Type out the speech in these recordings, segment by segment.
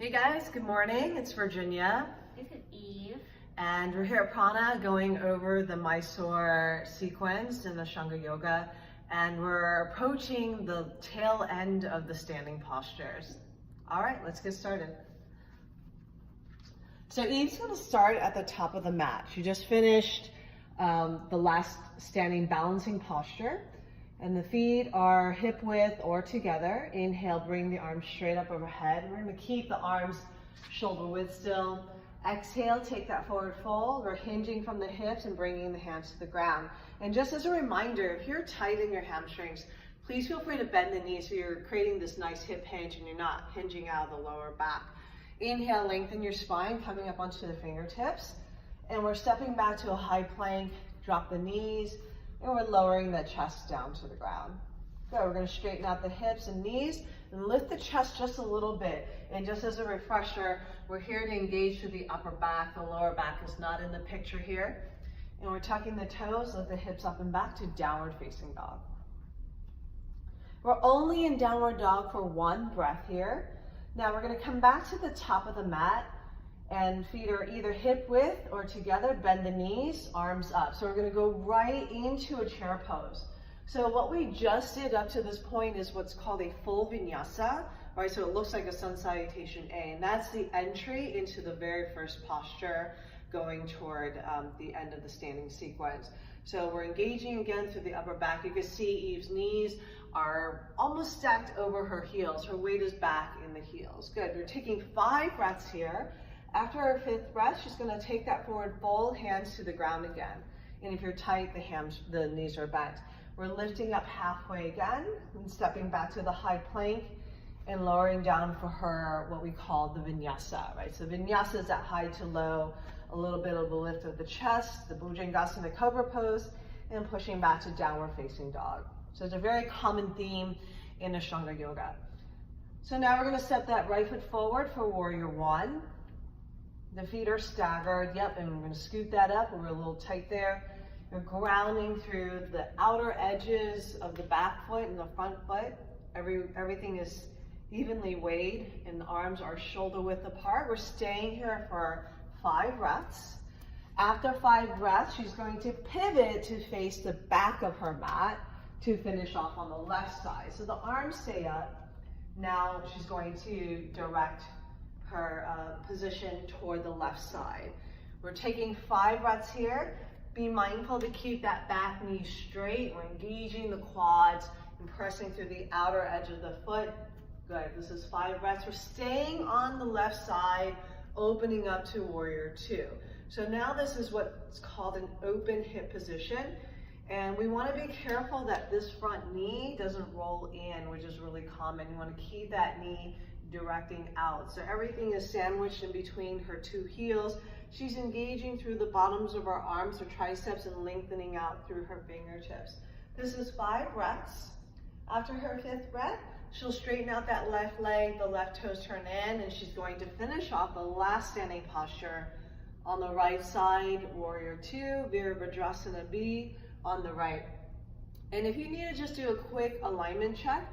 Hey guys, good morning. It's Virginia. This is Eve. And we're here at Prana going over the Mysore sequence in the Ashtanga Yoga. And we're approaching the tail end of the standing postures. All right, let's get started. So Eve's going to start at the top of the mat. She just finished the last standing balancing posture. And the feet are hip width or together. Inhale, bring the arms straight up overhead. We're going to keep the arms shoulder width still. Exhale, take that forward fold. We're hinging from the hips and bringing the hands to the ground. And just as a reminder, if you're tight in your hamstrings, please feel free to bend the knees so you're creating this nice hip hinge and you're not hinging out of the lower back. Inhale, lengthen your spine, coming up onto the fingertips. And we're stepping back to a high plank, drop the knees, and we're lowering the chest down to the ground. Good, we're gonna straighten out the hips and knees and lift the chest just a little bit. And just as a refresher, we're here to engage through the upper back. The lower back is not in the picture here. And we're tucking the toes, lift the hips up and back to downward facing dog. We're only in downward dog for one breath here. Now we're gonna come back to the top of the mat and feet are either hip width or together, bend the knees, arms up. So we're gonna go right into a chair pose. So what we just did up to this point is what's called a full vinyasa, right? So it looks like a sun salutation A, and that's the entry into the very first posture going toward the end of the standing sequence. So we're engaging again through the upper back. You can see Eve's knees are almost stacked over her heels. Her weight is back in the heels. Good, we're taking 5 breaths here. After our 5th breath, she's gonna take that forward fold, hands to the ground again. And if you're tight, the knees are bent. We're lifting up halfway again and stepping back to the high plank and lowering down for her, what we call the vinyasa, right? So vinyasa is that high to low, a little bit of the lift of the chest, the Bhujangasana cobra pose, and pushing back to downward facing dog. So it's a very common theme in Ashtanga Yoga. So now we're gonna step that right foot forward for warrior one. The feet are staggered, yep, and we're gonna scoot that up. We're a little tight there. You're grounding through the outer edges of the back foot and the front foot. Everything is evenly weighed and the arms are shoulder width apart. We're staying here for 5 breaths. After 5 breaths, she's going to pivot to face the back of her mat to finish off on the left side. So the arms stay up. Now she's going to direct her position toward the left side. We're taking 5 breaths here. Be mindful to keep that back knee straight. We're engaging the quads and pressing through the outer edge of the foot. Good, this is 5 breaths. We're staying on the left side, opening up to warrior two. So now this is what's called an open hip position. And we want to be careful that this front knee doesn't roll in, which is really common. You want to keep that knee directing out. So everything is sandwiched in between her 2 heels. She's engaging through the bottoms of her arms, her triceps, and lengthening out through her fingertips. This is 5 breaths. After her 5th breath, she'll straighten out that left leg, the left toes turn in, and she's going to finish off the last standing posture on the right side, warrior two, Virabhadrasana B on the right. And if you need to just do a quick alignment check,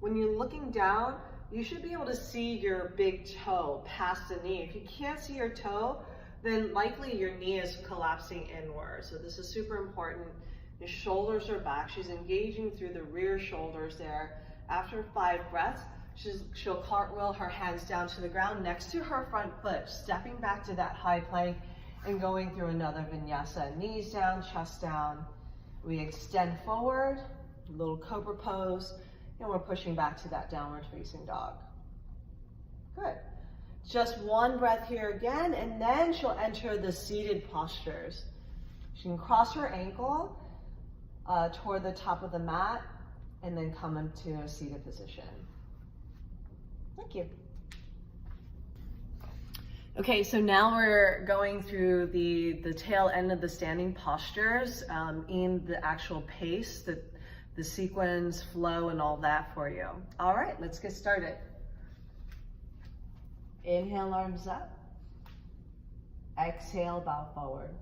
when you're looking down, you should be able to see your big toe past the knee. If you can't see your toe, then likely your knee is collapsing inward. So this is super important. Your shoulders are back. She's engaging through the rear shoulders there. After 5 breaths, she'll cartwheel her hands down to the ground next to her front foot, stepping back to that high plank and going through another vinyasa. Knees down, chest down. We extend forward, little cobra pose, and we're pushing back to that downward facing dog. Good. Just 1 breath here again, and then she'll enter the seated postures. She can cross her ankle toward the top of the mat and then come into a seated position. Thank you. Okay, so now we're going through the tail end of the standing postures in the actual pace, the sequence, flow, and all that for you. All right, let's get started. Inhale, arms up. Exhale, bow forward.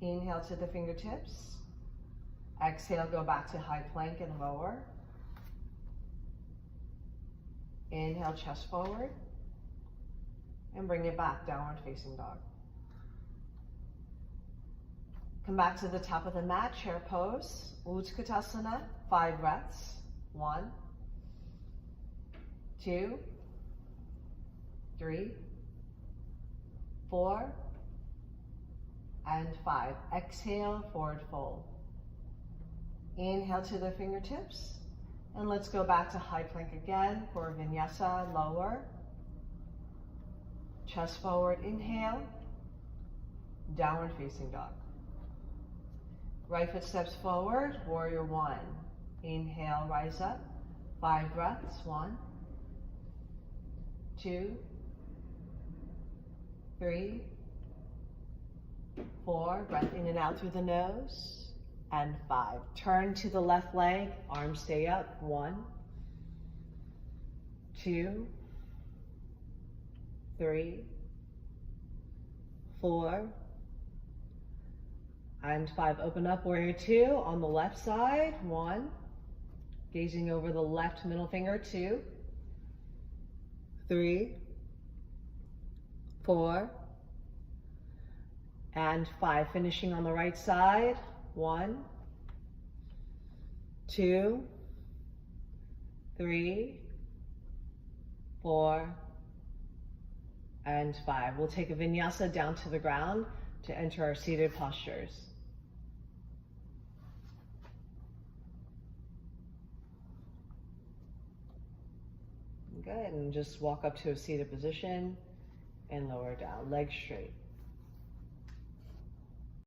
Inhale to the fingertips. Exhale, go back to high plank and lower. Inhale, chest forward. And bring it back, downward facing dog. Come back to the top of the mat, chair pose. Utkatasana, 5 breaths. 1, 2, 3, 4, and 5. Exhale, forward fold. Inhale to the fingertips. And let's go back to high plank again for vinyasa, lower. Chest forward, inhale. Downward facing dog. Right foot steps forward, warrior 1. Inhale, rise up. 5 breaths. 1, 2, 3, 4. Breath in and out through the nose. And 5. Turn to the left leg, arms stay up. 1, 2, 3, 4, and 5. Open up, warrior 2 on the left side. 1, gazing over the left middle finger. 2, 3, 4, and 5. Finishing on the right side. 1, 2, 3, 4, and 5. We'll take a vinyasa down to the ground to enter our seated postures. Good, and just walk up to a seated position and lower down, legs straight.